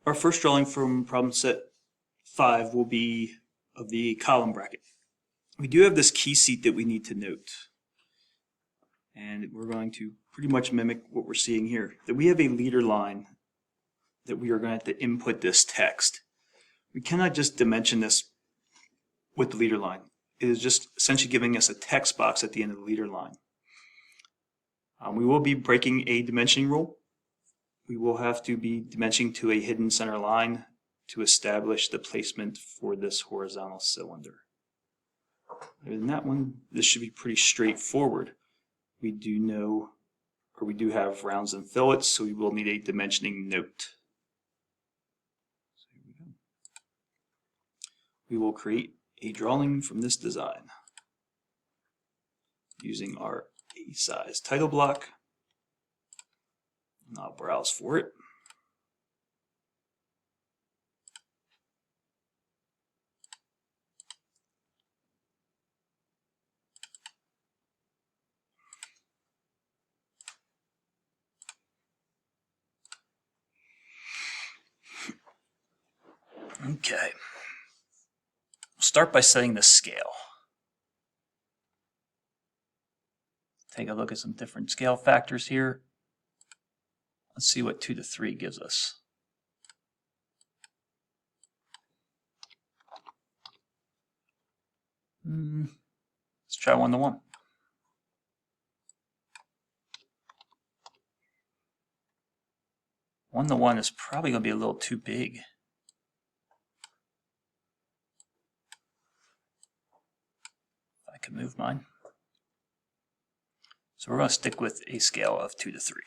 Our first drawing from problem set 5 will be of the column bracket. We do have this key seat that we need to note. And we're going to pretty much mimic what we're seeing here. That we have a leader line that we are going to have to input this text. We cannot just dimension this with the leader line. It is just essentially giving us a text box at the end of the leader line. We will be breaking a dimensioning rule. We will have to be dimensioning to a hidden center line to establish the placement for this horizontal cylinder. Other than that one, this should be pretty straightforward. We do know, or we do have rounds and fillets, so we will need a dimensioning note. So here we go. We will create a drawing from this design using our A-size title block. And I'll browse for it. Okay. We'll start by setting the scale. Take a look at some different scale factors here. Let's see what 2 to 3 gives us. Let's try 1 to 1. One to 1 is probably going to be a little too big. If I can move mine. So we're going to stick with a scale of 2 to 3.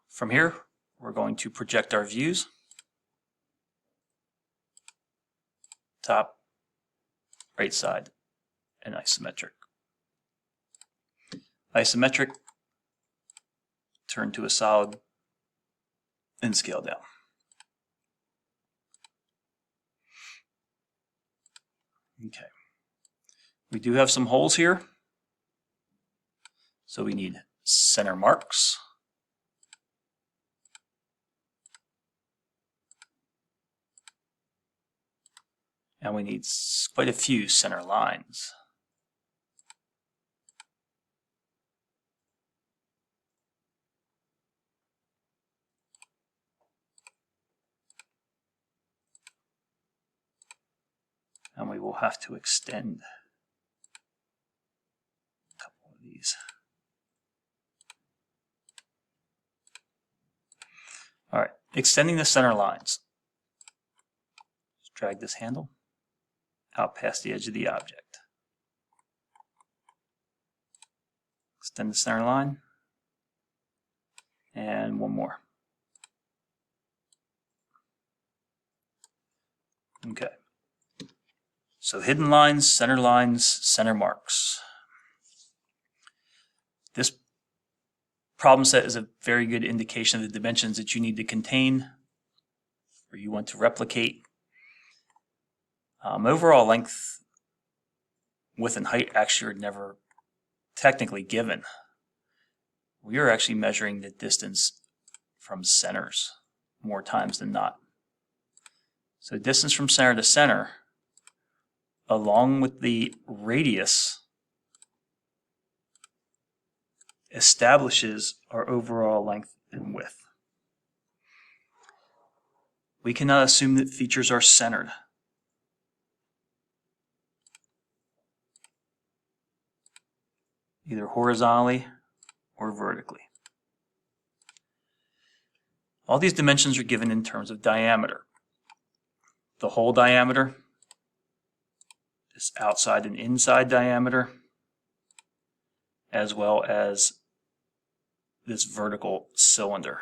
From here, we're going to project our views. Top, right side, and isometric. Isometric, turn to a solid, and scale down. Okay. We do have some holes here, so we need center marks. And we need quite a few center lines. And we will have to extend a couple of these. All right, extending the center lines. Just drag this handle out past the edge of the object. Extend the center line. And one more. Okay. So hidden lines, center marks. This problem set is a very good indication of the dimensions that you need to contain or you want to replicate. Overall length, width, and height actually are never technically given. We are actually measuring the distance from centers more times than not. So distance from center to center, along with the radius, establishes our overall length and width. We cannot assume that features are centered. Either horizontally or vertically. All these dimensions are given in terms of diameter. The whole diameter, this outside and inside diameter, as well as this vertical cylinder.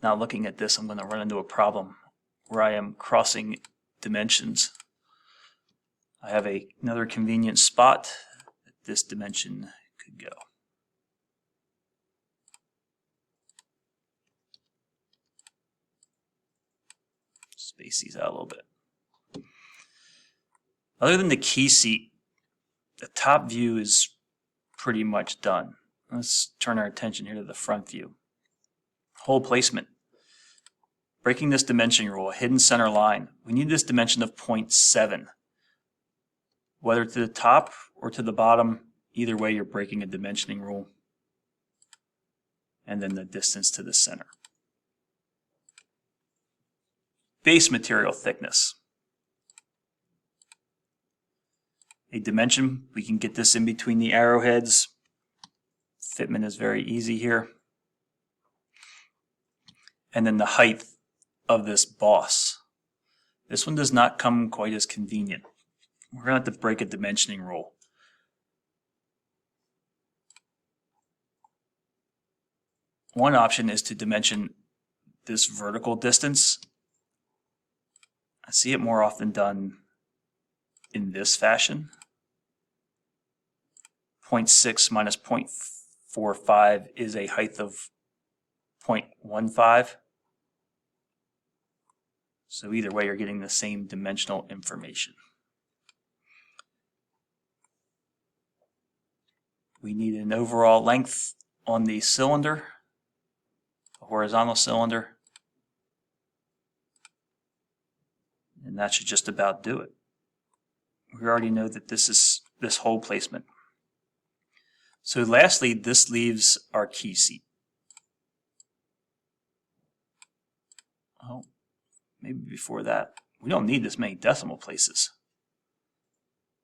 Now looking at this, I'm going to run into a problem where I am crossing dimensions. I have another convenient spot that this dimension could go. Space these out a little bit. Other than the key seat, the top view is pretty much done. Let's turn our attention here to the front view. Hole placement. Breaking this dimensioning rule, a hidden center line. We need this dimension of 0.7. Whether to the top or to the bottom, either way you're breaking a dimensioning rule. And then the distance to the center. Base material thickness. A dimension, we can get this in between the arrowheads. Fitment is very easy here. And then the height of this boss. This one does not come quite as convenient. We're going to have to break a dimensioning rule. One option is to dimension this vertical distance. I see it more often done in this fashion. 0.6 minus 0.45 is a height of 0.15. So either way, you're getting the same dimensional information. We need an overall length on the cylinder, a horizontal cylinder, and that should just about do it. We already know that this is this hole placement. So lastly, this leaves our key seat. Oh, maybe before that, we don't need this many decimal places.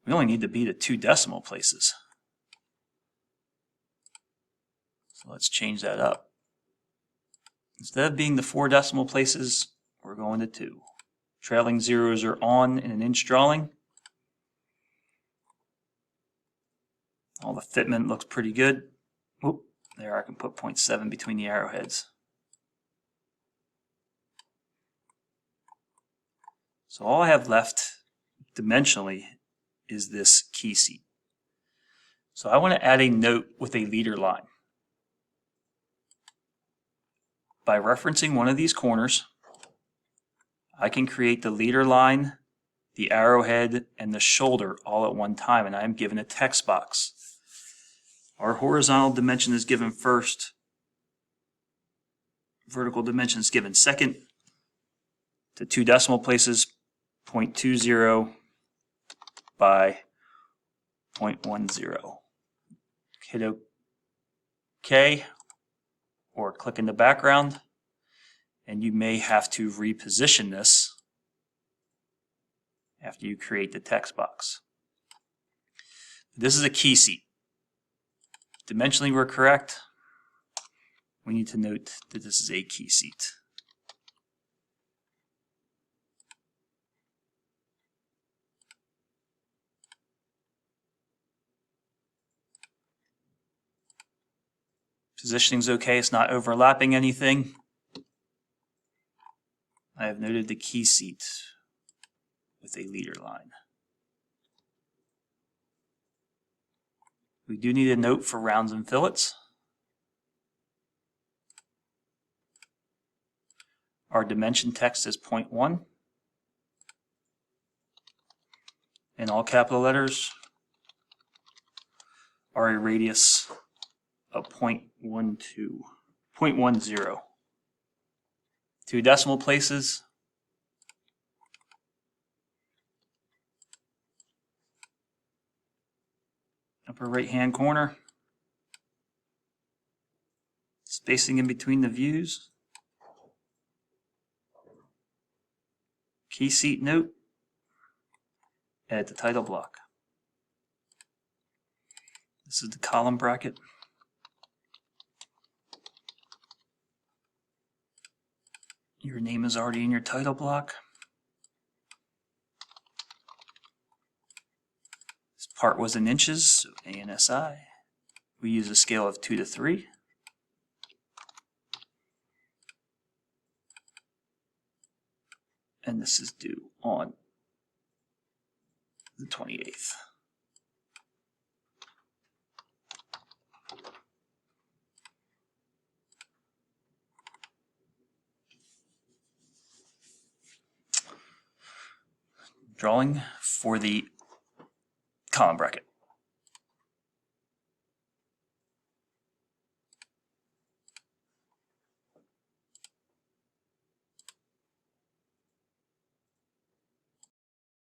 We only need to be to 2 decimal places. So let's change that up. Instead of being the 4 decimal places, we're going to 2. Trailing zeros are on in an inch drawing. All the fitment looks pretty good. Oop, there I can put 0.7 between the arrowheads. So all I have left dimensionally is this key seat. So I want to add a note with a leader line. By referencing one of these corners, I can create the leader line, the arrowhead, and the shoulder all at one time, and I am given a text box. Our horizontal dimension is given first. Vertical dimension is given second. To 2 decimal places, 0.20 by 0.10. Hit OK, or click in the background, and you may have to reposition this after you create the text box. This is a key seat. Dimensionally we're correct. We need to note that this is a key seat. Positioning's okay, it's not overlapping anything. I have noted the key seat with a leader line. We do need a note for rounds and fillets. Our dimension text is 0.1. In all capital letters. Our radius of 0.10. 2 decimal places. Upper right hand corner. Spacing in between the views. Key seat note. Add the title block. This is the column bracket. Your name is already in your title block. This part was in inches, so ANSI. We use a scale of 2 to 3. And this is due on the 28th. Drawing for the column bracket.